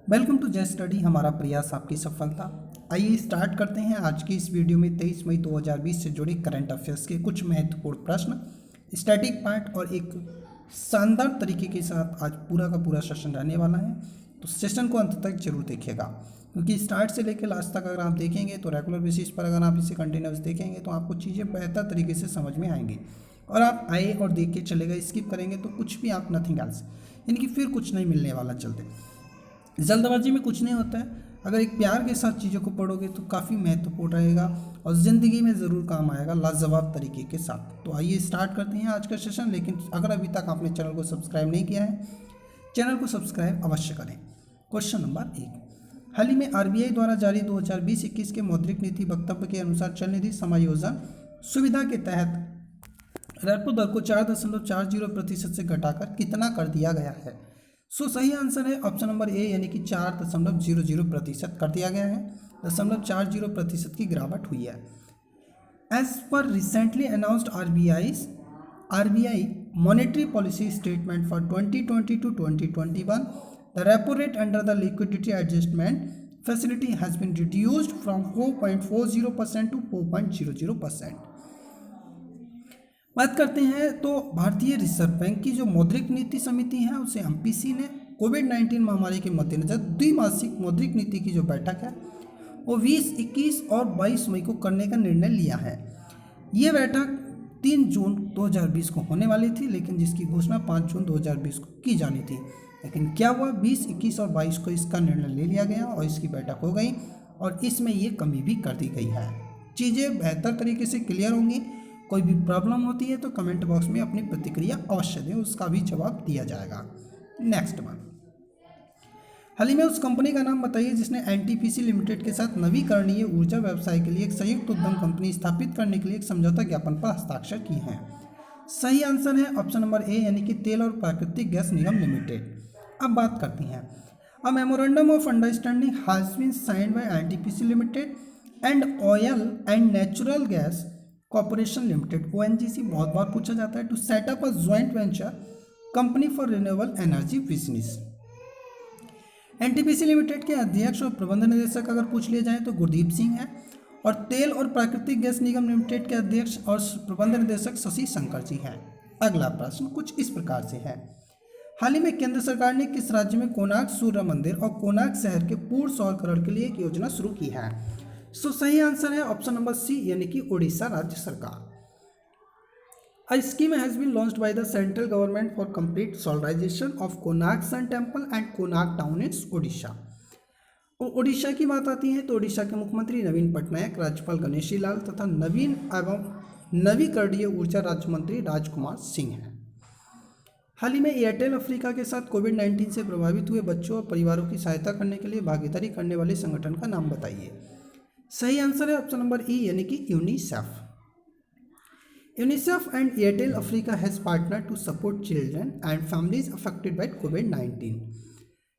Welcome to जय study. हमारा प्रयास आपकी सफलता। आइए स्टार्ट करते हैं आज की इस वीडियो में 23 मई 2020 से जुड़े करंट अफेयर्स के कुछ महत्वपूर्ण प्रश्न, स्टैटिक पार्ट और एक शानदार तरीके के साथ आज पूरा का पूरा सेशन रहने वाला है। तो सेशन को अंत तक जरूर देखिएगा, क्योंकि स्टार्ट से लेकर लास्ट तक अगर आप देखेंगे तो रेगुलर बेसिस पर अगर आप इसे कंटिन्यूस देखेंगे तो आपको चीज़ें बेहतर तरीके से समझ में आएंगी। और आप आए और देख के चले गए, स्किप करेंगे तो कुछ भी आप नथिंग एल्स, यानी कि फिर कुछ नहीं मिलने वाला। चलते जल्दबाजी में कुछ नहीं होता है। अगर एक प्यार के साथ चीज़ों को पढ़ोगे तो काफ़ी महत्वपूर्ण रहेगा और ज़िंदगी में ज़रूर काम आएगा लाजवाब तरीके के साथ। तो आइए स्टार्ट करते हैं आज का सेशन। लेकिन अगर अभी तक आपने चैनल को सब्सक्राइब नहीं किया है, चैनल को सब्सक्राइब अवश्य करें। क्वेश्चन नंबर 1, हाल ही में आरबीआई द्वारा जारी 2020-21 के मौद्रिक नीति वक्तव्य के अनुसार चल निधि समायोजन सुविधा के तहत रेपो दर को 4.40% से घटाकर कितना कर दिया गया है। सही आंसर है ऑप्शन नंबर ए, यानी कि 4.00% कर दिया गया है। 0.40% की गिरावट हुई है। As per recently announced RBI monetary policy statement for 2020 to 2021, the repo rate under the liquidity adjustment facility has been reduced from 4.40% to 4.00%। बात करते हैं तो भारतीय रिजर्व बैंक की जो मौद्रिक नीति समिति है उसे एमपीसी ने कोविड-19 महामारी के मद्देनजर द्विमासिक मौद्रिक नीति की जो बैठक है वो 20, 21 और 22 मई को करने का निर्णय लिया है। ये बैठक 3 जून 2020 को होने वाली थी, लेकिन जिसकी घोषणा 5 जून 2020 को की जानी थी। लेकिन क्या हुआ, 20, 21 और 22 को इसका निर्णय ले लिया गया और इसकी बैठक हो गई और इसमें ये कमी भी कर दी गई है। चीज़ें बेहतर तरीके से क्लियर होंगी। कोई भी प्रॉब्लम होती है तो कमेंट बॉक्स में अपनी प्रतिक्रिया अवश्य दें, उसका भी जवाब दिया जाएगा। नेक्स्ट वन, हाल ही में उस कंपनी का नाम बताइए जिसने एनटीपीसी लिमिटेड के साथ नवीकरणीय ऊर्जा व्यवसाय के लिए एक संयुक्त उद्यम कंपनी स्थापित करने के लिए एक समझौता ज्ञापन पर हस्ताक्षर किए हैं। सही आंसर है ऑप्शन नंबर ए, यानी कि तेल और प्राकृतिक गैस निगम लिमिटेड। अब बात करते हैं, a memorandum of understanding has been signed by NTPC limited and oil and natural gas corporation limited, ONGC बहुत बार पूछा जाता है, to set up a joint venture company for renewable energy business. NTPC limited के अध्यक्ष और प्रबंध निदेशक अगर पूछ लिए जाए तो गुरदीप सिंह है, और तेल और प्राकृतिक गैस निगम लिमिटेड के अध्यक्ष और प्रबंध निदेशक शशि शंकर जी हैं। अगला प्रश्न कुछ इस प्रकार से है, हाल ही में केंद्र सरकार ने किस राज्य में कोणार्क सूर्य मंदिर और कोणार्क शहर के पूर्ण सौरकरण के लिए एक योजना शुरू की है। सही आंसर है ऑप्शन नंबर सी, यानी कि उड़ीसा राज्य सरकार। A scheme has been launched by the central government for complete solarization of Konark Sun Temple and Konark Town in Odisha। Orissa की बात आती है तो उड़ीसा के मुख्यमंत्री नवीन पटनायक, राज्यपाल गणेशी लाल तथा नवीन एवं नवीकरणीय ऊर्जा राज्य मंत्री राजकुमार सिंह हैं। हाल ही में एयरटेल अफ्रीका के साथ कोविड-19 से प्रभावित हुए बच्चों और परिवारों की सहायता करने के लिए भागीदारी करने वाले संगठन का नाम बताइए। सही आंसर है ऑप्शन नंबर ई, यानी कि UNICEF. UNICEF and Airtel Africa has partnered to support children and families affected by COVID-19।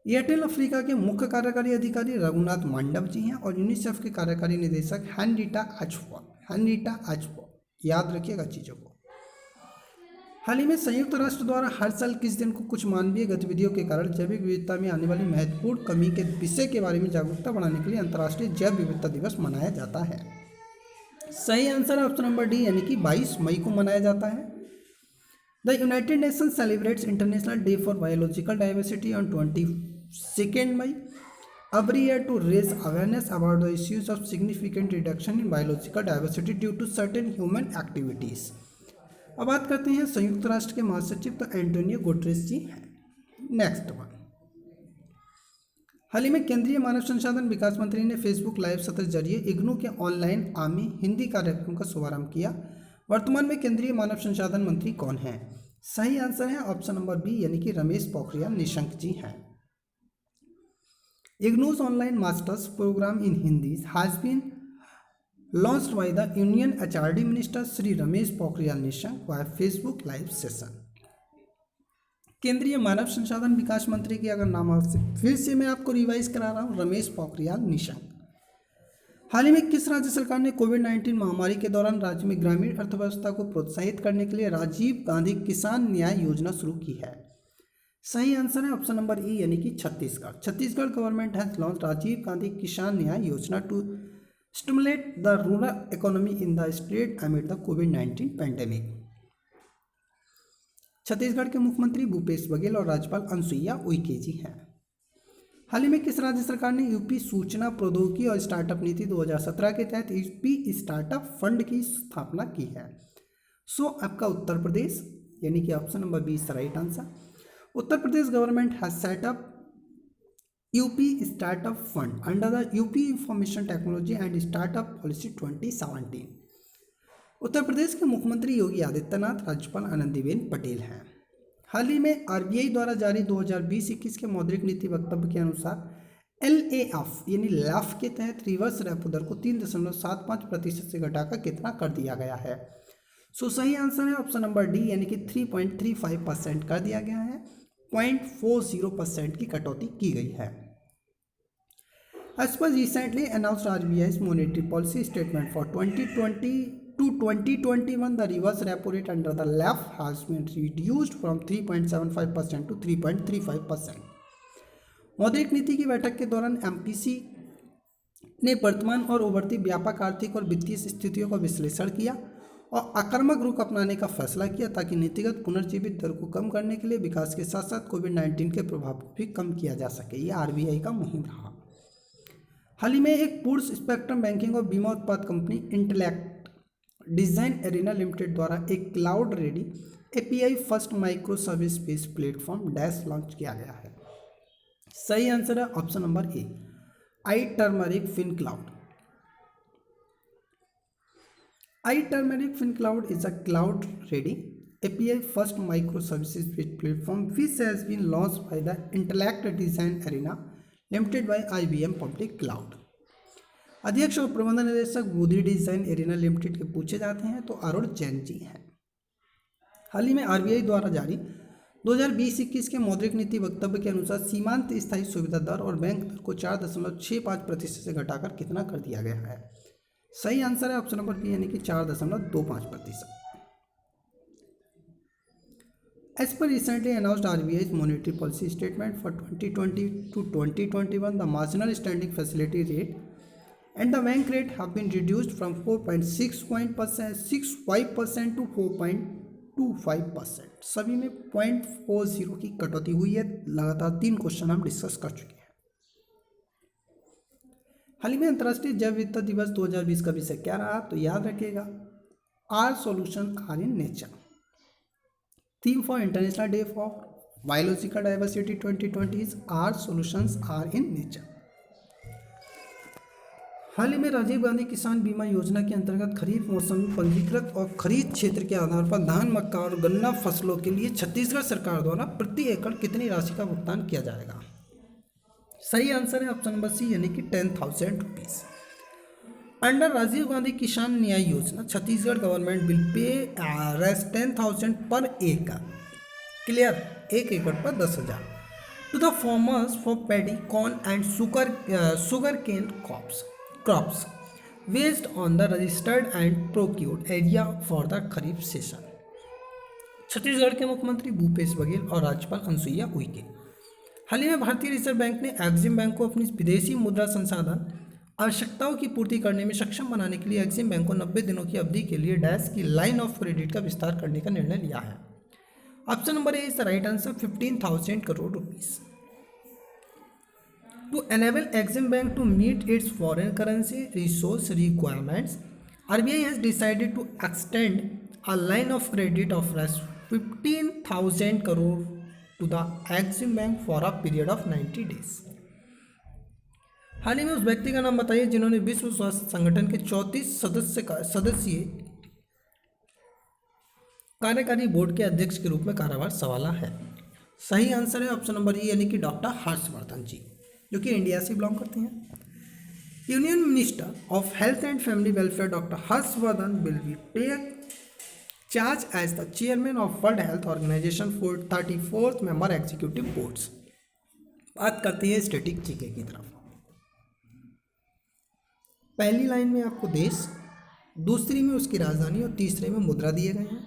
Airtel Africa के मुख्य कार्यकारी अधिकारी रघुनाथ मांडव जी हैं और यूनिसेफ के कार्यकारी निदेशक हेनरीटा आचफो। याद रखिएगा चीज़ों को। हाल ही में संयुक्त राष्ट्र द्वारा हर साल किस दिन को कुछ मानवीय गतिविधियों के कारण जैविक विविधता में आने वाली महत्वपूर्ण कमी के विषय के बारे में जागरूकता बढ़ाने के लिए अंतर्राष्ट्रीय जैव विविधता दिवस मनाया जाता है। सही आंसर है ऑप्शन नंबर डी, यानी कि 22 मई को मनाया जाता है। The United Nations celebrates international day for biological diversity on 22 May every year to raise awareness about the issues of significant reduction in biological diversity due to certain human activities. अब बात करते हैं संयुक्त राष्ट्र के महासचिव तो एंटोनियो गुटेरेस जी हैं। नेक्स्ट वन, हाल ही में केंद्रीय मानव संसाधन विकास मंत्री ने फेसबुक लाइव सत्र जरिए इग्नू के ऑनलाइन आमी हिंदी कार्यक्रम का शुभारंभ किया। वर्तमान में केंद्रीय मानव संसाधन मंत्री कौन हैं। सही आंसर है ऑप्शन नंबर बी, यानी कि रमेश पोखरियाल निशंक जी हैं। IGNOU's online masters programme in Hindi has been launched by the union HRD minister Shri Ramesh Pokhriyal Nishank via Facebook live session. केंद्रीय मानव संसाधन विकास मंत्री की अगर नाम फिर से मैं आपको रिवाइज करा रहा हूँ, रमेश पोखरियाल निशंक। हाल ही में किस राज्य सरकार ने कोविड-19 महामारी के दौरान राज्य में ग्रामीण अर्थव्यवस्था को प्रोत्साहित करने के लिए राजीव गांधी किसान न्याय योजना शुरू की है। सही आंसर है ऑप्शन नंबर ई यानी कि Chhattisgarh. Chhattisgarh government has launch Rajiv Gandhi Kisan Nyay Yojana to stimulate the rural economy in the state amid the कोविड-19 पैंडेमिक। छत्तीसगढ़ के मुख्यमंत्री भूपेश बघेल और राज्यपाल अनुसुईया उइके जी हैं। हाल ही में किस राज्य सरकार ने यूपी सूचना प्रौद्योगिकी और स्टार्टअप नीति 2017 के तहत यूपी स्टार्टअप फंड की स्थापना की है? सो आपका उत्तर प्रदेश यानी कि option number B is the right answer. Uttar Pradesh government has set up UP startup fund under the UP information technology and startup policy 2017। Uttar Pradesh के मुख्यमंत्री योगी आदित्यनाथ, राज्यपाल आनंदीबेन पटेल हैं। हाल ही में आरबीआई द्वारा जारी 2020-21 के मौद्रिक नीति वक्तव्य के अनुसार एलएएफ यानी लैफ के तहत रिवर्स रेपो दर को 3.75% से घटाकर कितना कर दिया गया है? सो सही आंसर है ऑप्शन नंबर डी यानी कि 3.35% कर दिया गया है। 0.40% की कटौती की गई है। As per recently announced RBI's monetary policy statement for 2020 to 2021, the reverse repo rate under the LAF has been reduced from 3.75% to 3.35%. मौद्रिक नीति की बैठक के दौरान एमपीसी ने वर्तमान और उभरती व्यापक आर्थिक और वित्तीय स्थितियों का विश्लेषण किया और आक्रामक रुख अपनाने का फैसला किया ताकि नीतिगत पुनर्जीवित दर को कम करने के लिए विकास के साथ साथ कोविड-19 के प्रभाव को भी कम किया जा सके। ये आरबीआई का मुहिम रहा। हाल ही में एक पूर्व स्पेक्ट्रम बैंकिंग और बीमा उत्पाद company intellect design arena limited द्वारा एक cloud ready API first micro service based platform dash launch किया गया है। सही आंसर है option number A iTurmeric FinCloud. iTurmeric FinCloud is a cloud-ready API first microservices-based platform which has been launched by the Intellect Design Arena Limited by IBM Public Cloud. अध्यक्ष और प्रबंध निदेशक बुद्धि डिजाइन एरिना लिमिटेड के पूछे जाते हैं तो अरुण जैन जी हैं। हाल ही में आरबीआई द्वारा जारी 2020-21 के मौद्रिक नीति वक्तव्य के अनुसार सीमांत स्थायी सुविधा दर और बैंक दर को 4.65% से घटाकर कितना कर दिया गया है? सही आंसर है ऑप्शन नंबर बी यानी कि 4.25%। As per recently announced RBI's monetary policy statement for 2020 to 2021, the marginal standing facility rate and the bank rate have been reduced from 4.65% to 4.25%। सभी में 0.40 की कटौती हुई है। लगातार 3 क्वेश्चन हम डिस्कस कर चुके हैं। हाल ही में अंतर्राष्ट्रीय जैव विविधता दिवस 2020 का विषय क्या रहा तो याद रखिएगा our solution are in nature. Theme for international day for biological diversity 2020 is our solutions are in nature. हाल ही में राजीव गांधी किसान बीमा योजना के अंतर्गत खरीफ मौसम में पंजीकृत और खरीद क्षेत्र के आधार पर धान, मक्का और गन्ना फसलों के लिए छत्तीसगढ़ सरकार द्वारा प्रति एकड़ कितनी राशि का भुगतान किया जाएगा? सही आंसर है ऑप्शन नंबर सी यानी कि 10,000 रुपीज। अंडर राजीव गांधी किसान न्याय योजना छत्तीसगढ़ गवर्नमेंट विल पे 10,000 पर एकड़, क्लियर, 1 एकड़ पर 10,000 to the farmers for paddy, corn and sugar cane crops based on the registered and procured area for the kharif session. Chhattisgarh के मुख्यमंत्री भूपेश बघेल और राज्यपाल अनुसुईया उइके। हाल ही में भारतीय रिजर्व बैंक ने एक्सिम बैंक को अपनी विदेशी मुद्रा संसाधन आवश्यकताओं की पूर्ति करने में सक्षम बनाने के लिए एक्सिम बैंक को 90 दिनों की अवधि के लिए डैश की लाइन ऑफ क्रेडिट का विस्तार करने का निर्णय लिया है। Option number A is the right answer 15,000 crore rupees. To enable Exim Bank to meet its foreign currency resource requirements, RBI has decided to extend a line of credit of 15,000 crore to the Exim Bank for a period of 90 days। हाल ही में उस व्यक्ति का नाम बताइए जिन्होंने विश्व स्वास्थ्य संगठन के 34 सदस्यीय कार्यकारी बोर्ड के अध्यक्ष के रूप में कार्यभार संभाला है। सही आंसर है ऑप्शन नंबर ई यानी कि डॉक्टर हर्षवर्धन जी, जो कि इंडिया से बिलोंग करते हैं। Union minister of health and family welfare doctor Harshvardhan will be take charge as the chairman of World Health Organization for 34th member executive boards. बात करते हैं स्टैटिक जीके की तरफ। पहली लाइन में आपको देश, दूसरी में उसकी राजधानी और तीसरे में मुद्रा दिए गए हैं।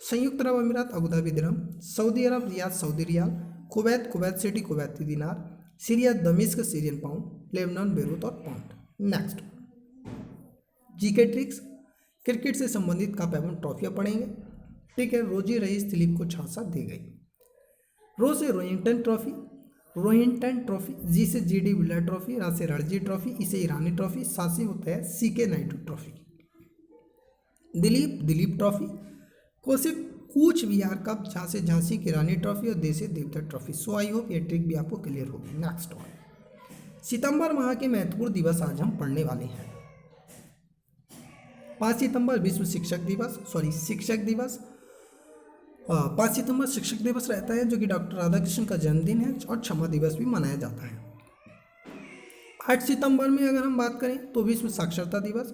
संयुक्त अरब अमीरात अबू धाबी दिरहम, सऊदी अरब Riyadh Saudi riyal, Kuwait Kuwait City Kuwaiti dinar, Syria दमिश्क सीरियन पाउंड, लेबनान बेरूत और pound. Next GK tricks, cricket से संबंधित कप एवं ट्रॉफियाँ पढ़ेंगे। ठीक है, रोजी रईस दिलीप को 6 साल दी गई। रो से रोहिंटन ट्रॉफी, रोहिंटन ट्रॉफी, जी से जीडी बिरला ट्रॉफी, रा से रणजी ट्रॉफी, ई से ईरानी ट्रॉफी, सा से होता है CK Naidu trophy. Dilip Dilip trophy, को से कूच विहार कप, झा से झांसी की रानी ट्रॉफी और दे से देवता ट्रॉफी। सो आई होप ये ट्रिक भी आपको क्लियर होगी। नेक्स्ट वन, सितंबर माह के महत्वपूर्ण दिवस आज हम पढ़ने वाले हैं। 5 सितंबर विश्व शिक्षक दिवस, शिक्षक दिवस। 5 सितंबर शिक्षक दिवस रहता है जो कि डॉक्टर राधाकृष्ण का जन्मदिन है और क्षमा दिवस भी मनाया जाता है। 8 सितंबर में अगर हम बात करें तो विश्व साक्षरता दिवस।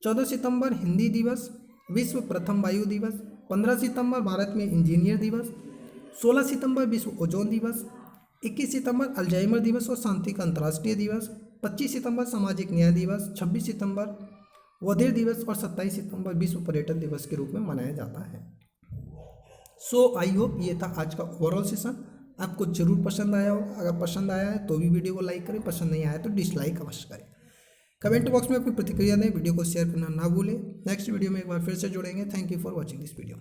14 सितंबर हिंदी दिवस, विश्व प्रथम वायु दिवस। 15 सितंबर भारत में इंजीनियर दिवस। 16 सितंबर विश्व ओजोन दिवस। 21 सितंबर अल्जाइमर दिवस और शांति का अंतर्राष्ट्रीय दिवस। 25 सितंबर सामाजिक न्याय दिवस। 26 सितंबर बधिर दिवस और 27 सितंबर विश्व पर्यटन दिवस के रूप में मनाया जाता है। सो आई होप ये था आज का ओवरऑल सेशन, आपको जरूर पसंद आया होगा। अगर पसंद आया है तो भी वीडियो को लाइक करें, पसंद नहीं आया तो डिसलाइक अवश्य करें। कमेंट बॉक्स में अपनी प्रतिक्रिया दें, वीडियो को शेयर करना ना भूलें। नेक्स्ट वीडियो में एक बार फिर से जुड़ेंगे। Thank you for watching this video.